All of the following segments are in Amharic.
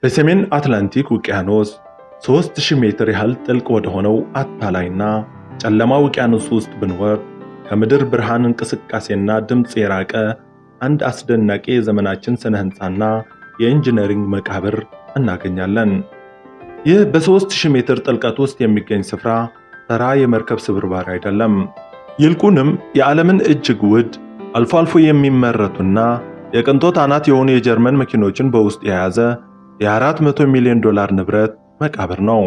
በሰሜን አትላንቲክ ውቅያኖስ 3000 ሜትር ያህል ጥልቅ ወደ ሆነው አታላይና ጨለማ ውቅያኖስ ውስጥ ብንወርድ ከምድር ብርሃን እንቅስቃሴና ድምፅ የራቀ አንድ አስደናቂ የዘመናችን ስነ ህንጻና የኢንጂነሪንግ መቃብር እናገኛለን። ይህ በ3000 ሜትር ጥልቀት ውስጥ የሚገኝ ስፍራ ተራ የመርከብ ስብርባሪ አይደለም። ይልቁንም የዓለምን እጅግ ውድ አልፎ አልፎ የሚመረቱና የቅንጦት አናት የሆኑ የጀርመን መኪኖችን በውስጥ የያዘ የ400 ሚሊዮን ዶላር ንብረት መቃብር ነው።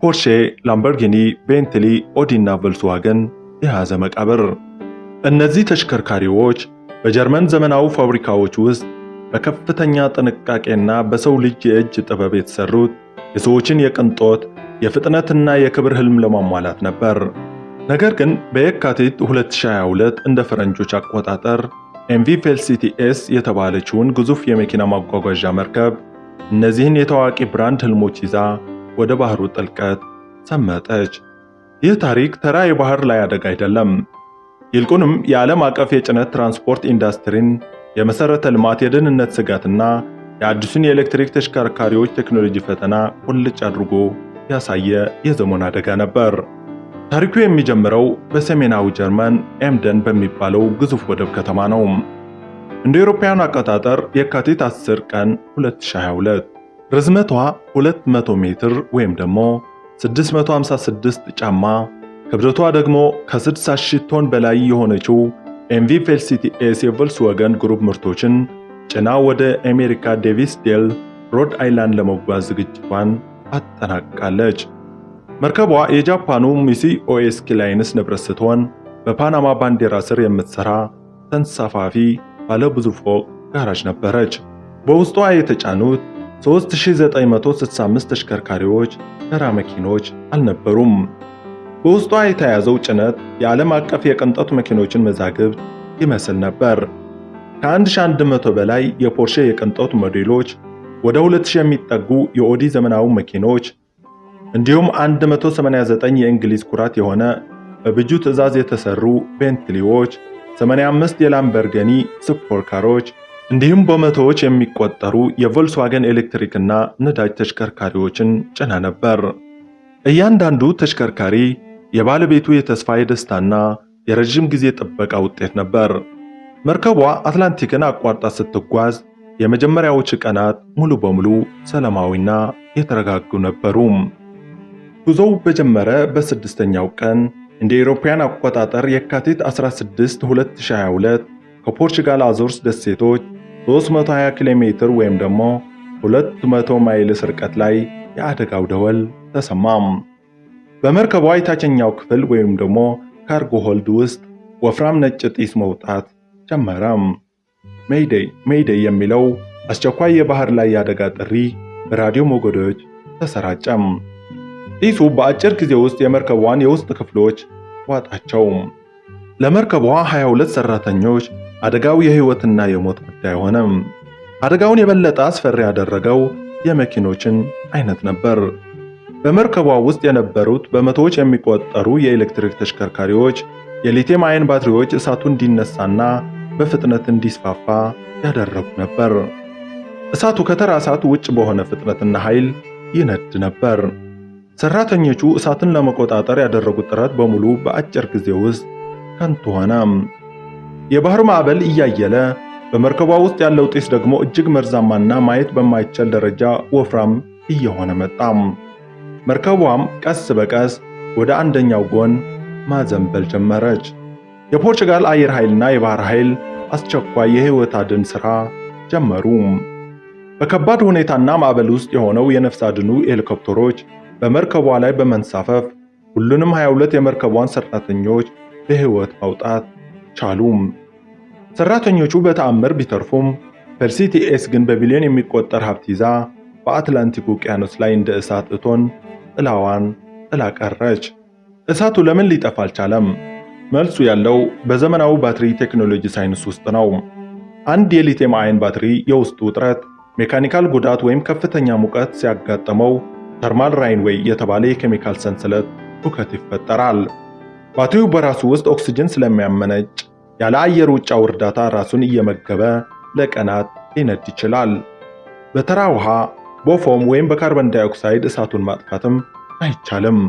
ፖርሼ፣ ላምበርጊኒ፣ ቤንትሊ፣ ኦዲ እና ቮልክስዋገን የያዘ መቃብር። እነዚህ ተሽከርካሪዎች በጀርመን ዘመናዊ ፋብሪካዎች ውስጥ በከፍተኛ ጥንቃቄና በሰው ልጅ የእጅ ጥበብ የተሰሩት የሰዎችን የቅንጦት የፍጥነትና የክብር ህልም ለማሟላት ነበር። ነገር ግን በየካቲት 2022 እንደ ፈረንጆች አቆጣጠር ኤምቪ ፌልሲቲ-ኤስ የተባለችውን ግዙፍ የመኪና ማጓጓዣ መርከብ እነዚህን የታዋቂ ብራንድ ህልሞች ይዛ ወደ ባህሩ ጥልቀት ሰመጠች። ይህ ታሪክ ተራ የባህር ላይ አደጋ አይደለም። ይልቁንም የዓለም አቀፍ የጭነት ትራንስፖርት ኢንዱስትሪን የመሰረተ ልማት የደህንነት ስጋትና የአዲሱን የኤሌክትሪክ ተሽከርካሪዎች ቴክኖሎጂ ፈተና ቁልጭ አድርጎ ያሳየ የዘመን አደጋ ነበር። ታሪኩ የሚጀምረው በሰሜናዊ ጀርመን ኤምደን በሚባለው ግዙፍ ወደብ ከተማ ነው። እንደ አውሮፓውያን አቆጣጠር የካቲት 10 ቀን 2022 ርዝመቷ 200 ሜትር ወይም ደግሞ 656 ጫማ፣ ክብደቷ ደግሞ ከ60,000 ቶን በላይ የሆነችው ኤምቪ ፌልሲቲ-ኤስ የቮልክስዋገን ግሩፕ ምርቶችን ጭና ወደ አሜሪካ ዴቪስ ዴል ሮድ አይላንድ ለመጓዝ ዝግጅቷን አጠናቅቃለች። መርከቧ የጃፓኑ ሚሲ ኦኤስኪ ላይንስ ንብረት ስትሆን በፓናማ ባንዲራ ስር የምትሰራ ተንሳፋፊ ባለ ብዙ ፎቅ ጋራዥ ነበረች። በውስጧ የተጫኑት 3965 ተሽከርካሪዎች ተራ መኪኖች አልነበሩም። በውስጧ የተያዘው ጭነት የዓለም አቀፍ የቅንጦት መኪኖችን መዛግብት ይመስል ነበር። ከ1100 በላይ የፖርሼ የቅንጦት ሞዴሎች፣ ወደ 2000 የሚጠጉ የኦዲ ዘመናዊ መኪኖች እንዲሁም 189 የእንግሊዝ ኩራት የሆነ በብጁ ትዕዛዝ የተሰሩ ቤንትሊዎች፣ 85 የላምበርጊኒ ስፖርት ካሮች እንዲሁም በመቶዎች የሚቆጠሩ የቮልክስዋገን ኤሌክትሪክና ነዳጅ ተሽከርካሪዎችን ጭና ነበር። እያንዳንዱ ተሽከርካሪ የባለቤቱ የተስፋ የደስታና የረጅም ጊዜ ጥበቃ ውጤት ነበር። መርከቧ አትላንቲክን አቋርጣ ስትጓዝ የመጀመሪያዎቹ ቀናት ሙሉ በሙሉ ሰላማዊና የተረጋጉ ነበሩ። ጉዞው በጀመረ በስድስተኛው ቀን እንደ አውሮፓውያን አቆጣጠር የካቲት 16 2022 ከፖርቹጋል አዞርስ ደሴቶች 320 ኪሎ ሜትር ወይም ደግሞ 200 ማይልስ ርቀት ላይ የአደጋው ደወል ተሰማም። በመርከቧ የታችኛው ክፍል ወይም ደግሞ ካርጎ ሆልድ ውስጥ ወፍራም ነጭ ጢስ መውጣት ጀመረም። ሜይዴይ ሜይዴይ የሚለው አስቸኳይ የባህር ላይ የአደጋ ጥሪ በራዲዮ ሞገዶች ተሰራጨም። ጢሱ በአጭር ጊዜ ውስጥ የመርከቧን የውስጥ ክፍሎች ዋጣቸው። ለመርከቧ 22 ሰራተኞች አደጋው የህይወትና የሞት ጉዳይ ሆነ። አደጋውን የበለጠ አስፈሪ ያደረገው የመኪኖችን አይነት ነበር። በመርከቧ ውስጥ የነበሩት በመቶዎች የሚቆጠሩ የኤሌክትሪክ ተሽከርካሪዎች የሊቲየም አየን ባትሪዎች እሳቱ እንዲነሳና በፍጥነት እንዲስፋፋ ያደረጉ ነበር። እሳቱ ከተራ እሳት ውጭ በሆነ ፍጥነትና ኃይል ይነድ ነበር። ሰራተኞቹ እሳትን ለመቆጣጠር ያደረጉት ጥረት በሙሉ በአጭር ጊዜ ውስጥ ከንቱ ሆነ። የባህር ማዕበል እያየለ በመርከቧ ውስጥ ያለው ጢስ ደግሞ እጅግ መርዛማና ማየት በማይቻል ደረጃ ወፍራም እየሆነ መጣ። መርከቧም ቀስ በቀስ ወደ አንደኛው ጎን ማዘንበል ጀመረች። የፖርቹጋል አየር ኃይልና የባህር ኃይል አስቸኳይ የህይወት አድን ሥራ ጀመሩ። በከባድ ሁኔታና ማዕበል ውስጥ የሆነው የነፍስ አድኑ ሄሊኮፕተሮች በመርከቧ ላይ በመንሳፈፍ ሁሉንም 22 የመርከቧን ሰራተኞች በህይወት ማውጣት ቻሉ። ሰራተኞቹ በተአምር ቢተርፉም ፌልሲቲ-ኤስ ግን በቢሊዮን የሚቆጠር ሀብት ይዛ በአትላንቲክ ውቅያኖስ ላይ እንደ እሳት እቶን ጥላዋን ጥላ ቀረች። እሳቱ ለምን ሊጠፋ አልቻለም? መልሱ ያለው በዘመናዊ ባትሪ ቴክኖሎጂ ሳይንስ ውስጥ ነው። አንድ የሊቲየም አየን ባትሪ የውስጡ ውጥረት ሜካኒካል ጉዳት ወይም ከፍተኛ ሙቀት ሲያጋጥመው ተርማል ራይንዌይ የተባለ የኬሚካል ሰንሰለት ሁከት ይፈጠራል። ባትሪው በራሱ ውስጥ ኦክሲጅን ስለሚያመነጭ ያለ አየር ውጫው እርዳታ ራሱን እየመገበ ለቀናት ሊነድ ይችላል። በተራ ውሃ በፎም ወይም በካርበን ዳይኦክሳይድ እሳቱን ማጥፋትም አይቻልም።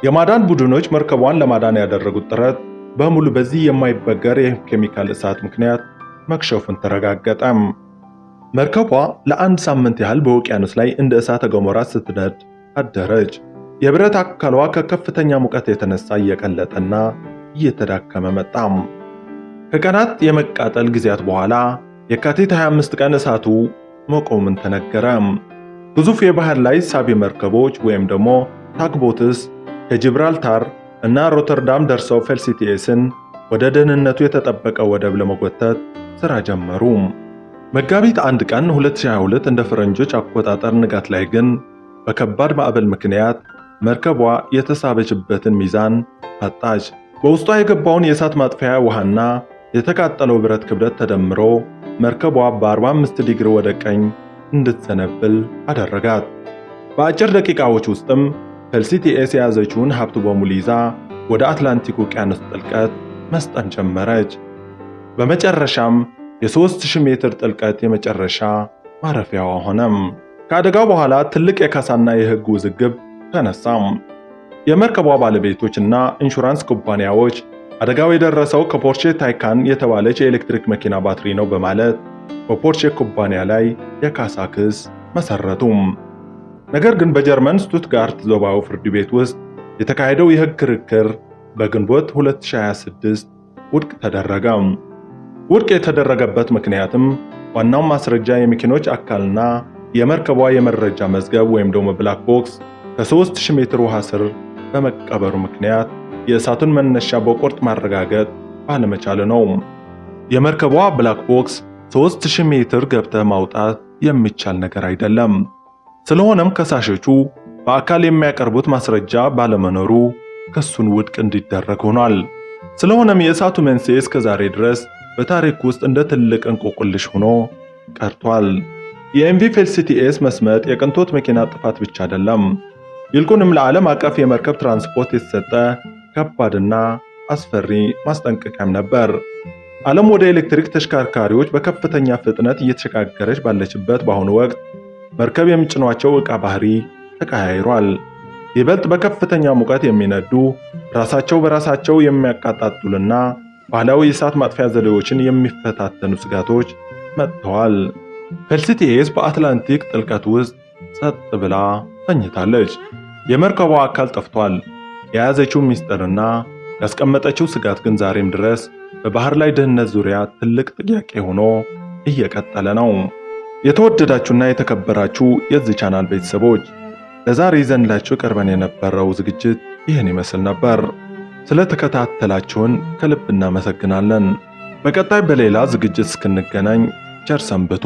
የማዳን ቡድኖች መርከቧን ለማዳን ያደረጉት ጥረት በሙሉ በዚህ የማይበገር የኬሚካል እሳት ምክንያት መክሸፉን ተረጋገጠ። መርከቧ ለአንድ ሳምንት ያህል በውቅያኖስ ላይ እንደ እሳተ ገሞራ ስትነድ አደረች። የብረት አካሏ ከከፍተኛ ሙቀት የተነሳ እየቀለጠና እየተዳከመ መጣ። ከቀናት የመቃጠል ጊዜያት በኋላ የካቲት 25 ቀን እሳቱ መቆሙን ተነገረ። ግዙፍ የባህር ላይ ሳቢ መርከቦች ወይም ደግሞ ታግቦትስ ከጂብራልታር እና ሮተርዳም ደርሰው ፌልሲቲኤስን ወደ ደህንነቱ የተጠበቀ ወደብ ለመጎተት ሥራ ጀመሩ። መጋቢት 1 ቀን 2022 እንደ ፈረንጆች አቆጣጠር ንጋት ላይ ግን በከባድ ማዕበል ምክንያት መርከቧ የተሳበችበትን ሚዛን አጣች። በውስጧ የገባውን የእሳት ማጥፊያ ውሃና የተቃጠለው ብረት ክብደት ተደምሮ መርከቧ በ45 ዲግሪ ወደ ቀኝ እንድትዘነብል አደረጋት። በአጭር ደቂቃዎች ውስጥም ፌልሲቲኤስ የያዘችውን ሀብት በሙሉ ይዛ ወደ አትላንቲክ ውቅያኖስ ጥልቀት መስጠም ጀመረች። በመጨረሻም የ3000 ሜትር ጥልቀት የመጨረሻ ማረፊያዋ ሆነም። ከአደጋው በኋላ ትልቅ የካሳና የሕግ ውዝግብ ተነሳም። የመርከቧ ባለቤቶችና ኢንሹራንስ ኩባንያዎች አደጋው የደረሰው ከፖርሼ ታይካን የተባለች የኤሌክትሪክ መኪና ባትሪ ነው በማለት በፖርሼ ኩባንያ ላይ የካሳ ክስ መሰረቱ። ነገር ግን በጀርመን ስቱትጋርት ዞባው ፍርድ ቤት ውስጥ የተካሄደው የሕግ ክርክር በግንቦት 2026 ውድቅ ተደረገ። ውድቅ የተደረገበት ምክንያትም ዋናው ማስረጃ የመኪኖች አካልና የመርከቧ የመረጃ መዝገብ ወይም ደግሞ ብላክ ቦክስ ከ3000 ሜትር ውሃ ስር በመቀበሩ ምክንያት የእሳቱን መነሻ በቁርጥ ማረጋገጥ ባለመቻል ነው። የመርከቧ ብላክ ቦክስ 3000 ሜትር ገብተህ ማውጣት የሚቻል ነገር አይደለም። ስለሆነም ከሳሾቹ በአካል የሚያቀርቡት ማስረጃ ባለመኖሩ ክሱን ውድቅ እንዲደረግ ሆኗል። ስለሆነም የእሳቱ መንስኤ እስከ ዛሬ ድረስ በታሪክ ውስጥ እንደ ትልቅ እንቆቅልሽ ሆኖ ቀርቷል። የኤምቪ ፌልሲቲኤስ መስመጥ የቅንጦት መኪና ጥፋት ብቻ አይደለም፣ ይልቁንም ለዓለም አቀፍ የመርከብ ትራንስፖርት የተሰጠ ከባድና አስፈሪ ማስጠንቀቂያም ነበር። ዓለም ወደ ኤሌክትሪክ ተሽከርካሪዎች በከፍተኛ ፍጥነት እየተሸጋገረች ባለችበት በአሁኑ ወቅት መርከብ የሚጭኗቸው ዕቃ ባህሪ ተቀያይሯል። ይበልጥ በከፍተኛ ሙቀት የሚነዱ ራሳቸው በራሳቸው የሚያቃጣጥሉና ባህላዊ የእሳት ማጥፊያ ዘዴዎችን የሚፈታተኑ ስጋቶች መጥተዋል። ፌልሲቲኤስ በአትላንቲክ ጥልቀት ውስጥ ጸጥ ብላ ተኝታለች። የመርከቧ አካል ጠፍቷል። የያዘችው ሚስጥርና ያስቀመጠችው ስጋት ግን ዛሬም ድረስ በባህር ላይ ደህንነት ዙሪያ ትልቅ ጥያቄ ሆኖ እየቀጠለ ነው። የተወደዳችሁና የተከበራችሁ የዚህ ቻናል ቤተሰቦች ለዛሬ ይዘንላችሁ ቀርበን የነበረው ዝግጅት ይህን ይመስል ነበር። ስለተከታተላችሁን ከልብ እናመሰግናለን። በቀጣይ በሌላ ዝግጅት እስክንገናኝ ቸር ሰንብቱ።